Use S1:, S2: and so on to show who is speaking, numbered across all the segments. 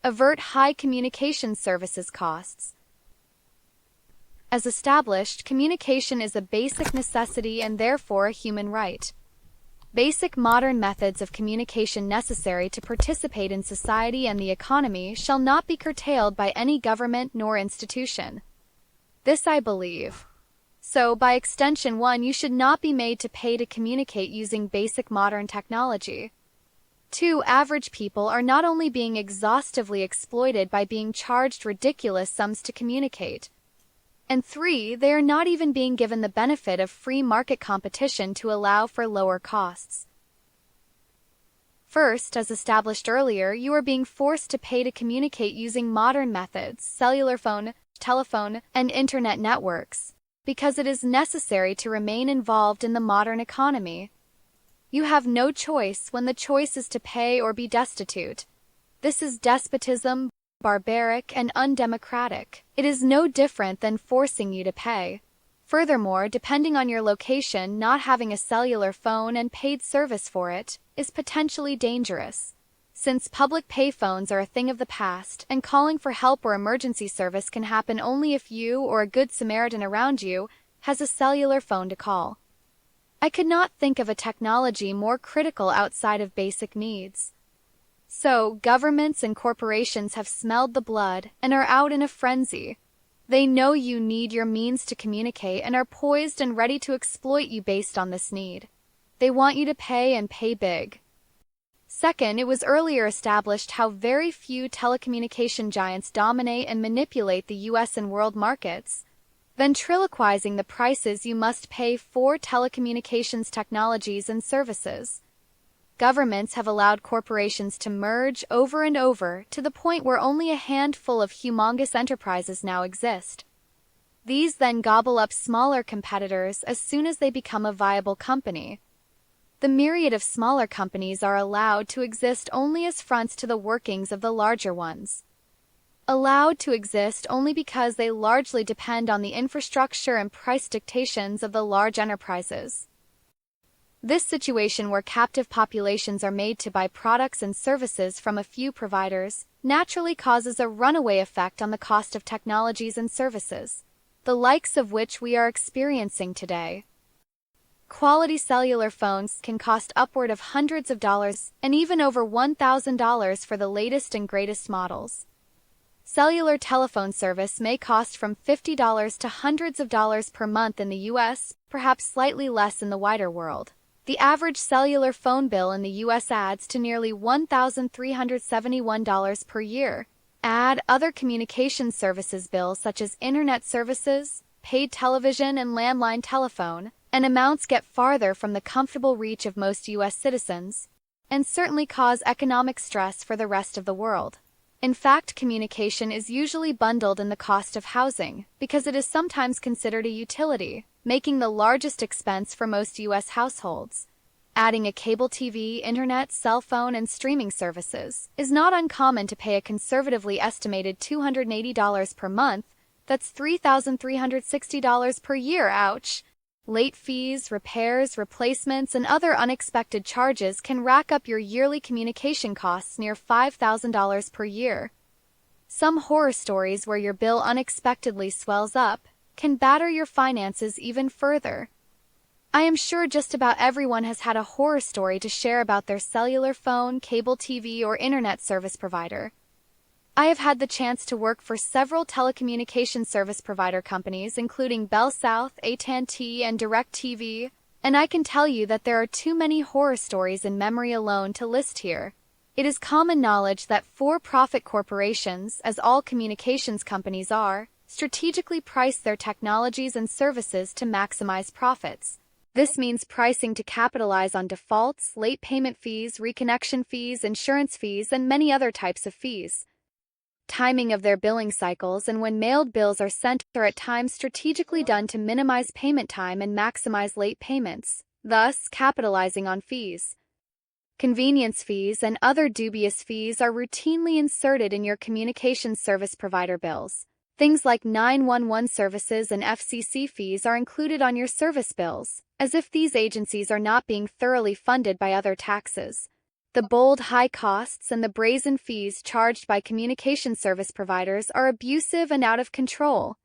S1: Avert high communication services costs. As established, communication is a basic necessity and therefore a human right. Basic modern methods of communication necessary to participate in society and the economy shall not be curtailed by any government nor institution. This I believe. So, by extension 1, you should not be made to pay to communicate using basic modern technology. 2. Average people are not only being exhaustively exploited by being charged ridiculous sums to communicate. And 3. They are not even being given the benefit of free market competition to allow for lower costs. First, as established earlier, you are being forced to pay to communicate using modern methods, cellular phone, telephone, and internet networks, because it is necessary to remain involved in the modern economy. You have no choice when the choice is to pay or be destitute. This is despotism, barbaric, and undemocratic. It is no different than forcing you to pay. Furthermore, depending on your location, not having a cellular phone and paid service for it is potentially dangerous. Since public payphones are a thing of the past, and calling for help or emergency service can happen only if you or a good Samaritan around you has a cellular phone to call. I could not think of a technology more critical outside of basic needs. So, governments and corporations have smelled the blood and are out in a frenzy. They know you need your means to communicate and are poised and ready to exploit you based on this need. They want you to pay and pay big. Second, it was earlier established how very few telecommunication giants dominate and manipulate the U.S. and world markets, ventriloquizing the prices you must pay for telecommunications technologies and services. Governments have allowed corporations to merge over and over to the point where only a handful of humongous enterprises now exist. These then gobble up smaller competitors as soon as they become a viable company. The myriad of smaller companies are allowed to exist only as fronts to the workings of the larger ones. Allowed to exist only because they largely depend on the infrastructure and price dictations of the large enterprises. This situation where captive populations are made to buy products and services from a few providers naturally causes a runaway effect on the cost of technologies and services, the likes of which we are experiencing today. Quality cellular phones can cost upward of hundreds of dollars and even over $1,000 for the latest and greatest models. Cellular telephone service may cost from $50 to hundreds of dollars per month in the U.S., perhaps slightly less in the wider world. The average cellular phone bill in the U.S. adds to nearly $1,371 per year. Add other communication services bills such as internet services, paid television, and landline telephone, and amounts get farther from the comfortable reach of most U.S. citizens, and certainly cause economic stress for the rest of the world. In fact, communication is usually bundled in the cost of housing, because it is sometimes considered a utility, making the largest expense for most U.S. households. Adding a cable TV, internet, cell phone, and streaming services is not uncommon to pay a conservatively estimated $280 per month. That's $3,360 per year, ouch! Late fees, repairs, replacements, and other unexpected charges can rack up your yearly communication costs near $5,000 per year. Some horror stories where your bill unexpectedly swells up can batter your finances even further. I am sure just about everyone has had a horror story to share about their cellular phone, cable TV, or internet service provider. I have had the chance to work for several telecommunication service provider companies, including Bell South, AT&T, and DirecTV, and I can tell you that there are too many horror stories in memory alone to list here. It is common knowledge that for-profit corporations, as all communications companies are, strategically price their technologies and services to maximize profits. This means pricing to capitalize on defaults, late payment fees, reconnection fees, insurance fees, and many other types of fees. Timing of their billing cycles and when mailed bills are sent are at times strategically done to minimize payment time and maximize late payments, thus capitalizing on fees. Convenience fees and other dubious fees are routinely inserted in your communications service provider bills. Things like 911 services and FCC fees are included on your service bills, as if these agencies are not being thoroughly funded by other taxes. The bold, high costs and the brazen fees charged by communication service providers are abusive and out of control.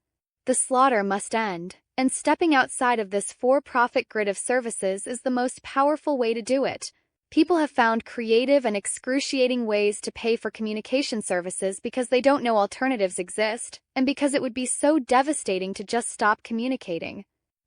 S1: The slaughter must end, and stepping outside of this for-profit grid of services is the most powerful way to do it. People have found creative and excruciating ways to pay for communication services because they don't know alternatives exist, and because it would be so devastating to just stop communicating.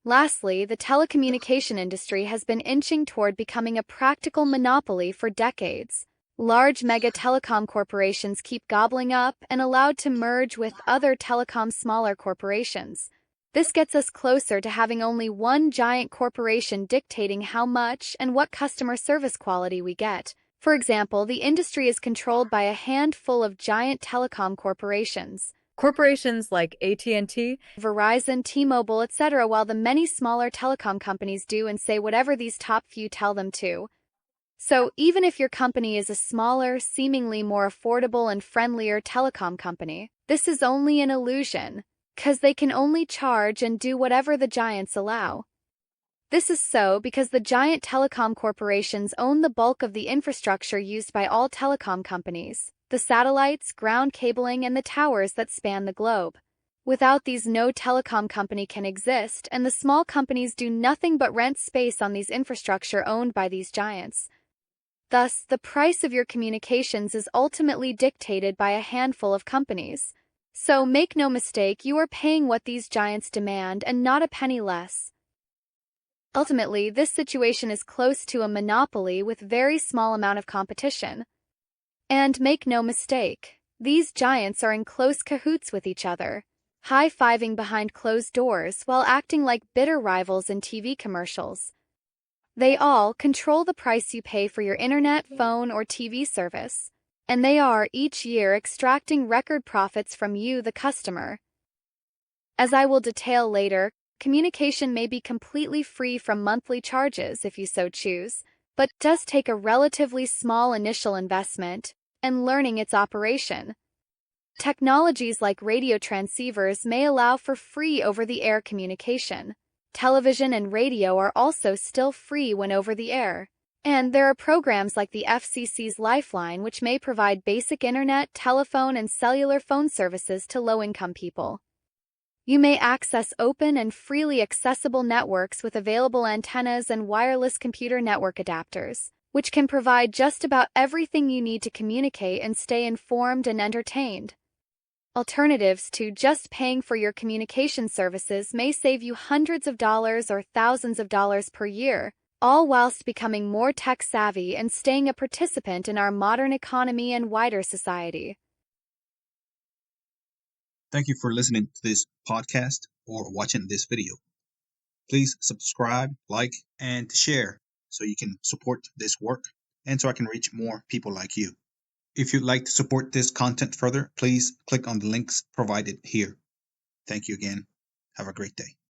S1: Lastly, the telecommunication industry has been inching toward becoming a practical monopoly for decades. Large mega telecom corporations keep gobbling up and allowed to merge with other telecom smaller corporations. This gets us closer to having only one giant corporation dictating how much and what customer service quality we get. For example, the industry is controlled by a handful of giant telecom corporations.
S2: Corporations like AT&T,
S1: Verizon, T-Mobile, etc., while the many smaller telecom companies do and say whatever these top few tell them to. So, even if your company is a smaller, seemingly more affordable and friendlier telecom company, this is only an illusion, because they can only charge and do whatever the giants allow. This is so because the giant telecom corporations own the bulk of the infrastructure used by all telecom companies, the satellites, ground cabling, and the towers that span the globe. Without these, no telecom company can exist, and the small companies do nothing but rent space on these infrastructure owned by these giants. Thus, the price of your communications is ultimately dictated by a handful of companies. So make no mistake, you are paying what these giants demand and not a penny less. Ultimately, this situation is close to a monopoly with very small amount of competition. And make no mistake, these giants are in close cahoots with each other, high-fiving behind closed doors while acting like bitter rivals in TV commercials. They all control the price you pay for your internet, phone, or TV service, and they are each year extracting record profits from you, the customer. As I will detail later, communication may be completely free from monthly charges if you so choose, but does take a relatively small initial investment and learning its operation. Technologies like radio transceivers may allow for free over-the-air communication. Television and radio are also still free when over the air. And there are programs like the FCC's Lifeline which may provide basic internet, telephone, and cellular phone services to low-income people. You may access open and freely accessible networks with available antennas and wireless computer network adapters, which can provide just about everything you need to communicate and stay informed and entertained. Alternatives to just paying for your communication services may save you hundreds of dollars or thousands of dollars per year, all whilst becoming more tech-savvy and staying a participant in our modern economy and wider society.
S3: Thank you for listening to this podcast or watching this video. Please subscribe, like, and share so you can support this work and so I can reach more people like you. If you'd like to support this content further, please click on the links provided here. Thank you again. Have a great day.